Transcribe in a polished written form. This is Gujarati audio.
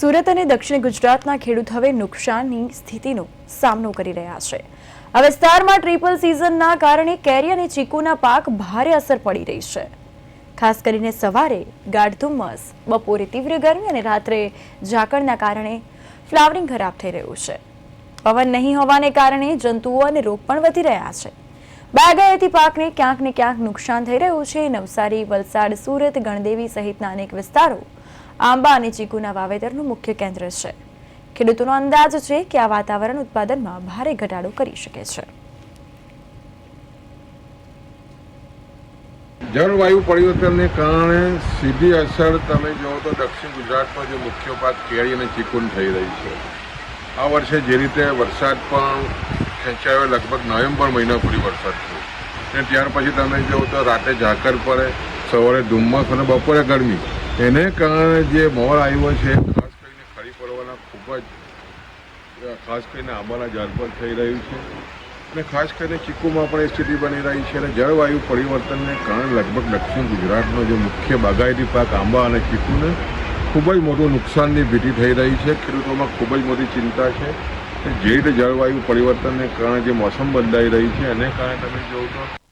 સુરત અને દક્ષિણ ગુજરાતના ખેડૂત હવે નુકસાનની સ્થિતિનો સામનો કરી રહ્યા છે। આ વિસ્તારમાં ટ્રિપલ સિઝનના કારણે કેરી અને ચીકુના પાક ભારે અસર પડી રહી છે। ખાસ કરીને સવારે ગાઢ ધુમ્મસ, બપોરે તીવ્ર ગરમી અને રાત્રે ઝાકળના કારણે ફ્લાવરિંગ ખરાબ થઈ રહ્યું છે। પવન નહીં હોવાને કારણે જંતુઓ અને રોગ પણ વધી રહ્યા છે। બાગાયતી પાકને ક્યાંક ને ક્યાંક નુકસાન થઈ રહ્યું છે। નવસારી, વલસાડ, સુરત, ગણદેવી સહિતના અનેક વિસ્તારો આંબા અને ચીકુના વાવેતરનું મુખ્ય કેન્દ્ર છે। ખેડૂતોનો અંદાજ છે કે આ વાતાવરણ ઉત્પાદનમાં ભારે ઘટાડો કરી શકે છે। જળવાયુ પરિવર્તનને કારણે સીધી અસર તમે જુઓ તો દક્ષિણ ગુજરાતમાં જે મુખ્ય પાક કેરી અને ચીકુની થઈ રહી છે। આ વર્ષે જે રીતે વરસાદ પણ ખેંચાયો, લગભગ નવેમ્બર મહિના પૂરી વરસાદ થયો અને ત્યાર પછી તમે જુઓ તો રાતે ઝાકળ પડે, સવારે ધુમ્મસ અને બપોરે ગરમી, એને કારણે જે મોર આવ્યો છે ખાસ કરીને ખરી પડવાના ખૂબ જ ખાસ કરીને આંબાના ઝાડ પર થઈ રહ્યું છે અને ખાસ કરીને ચીકુમાં પણ એ સ્થિતિ બની રહી છે। અને જળવાયુ પરિવર્તનને કારણે લગભગ દક્ષિણ ગુજરાતનો જે મુખ્ય બાગાયતી પાક આંબા અને ચીકુને ખૂબ જ મોટું નુકસાનની ભીતિ થઈ રહી છે। ખેડૂતોમાં ખૂબ જ મોટી ચિંતા છે કે જે રીતે જળવાયુ પરિવર્તનને કારણે જે મોસમ બદલાઈ રહી છે એને કારણે તમે જોવો તો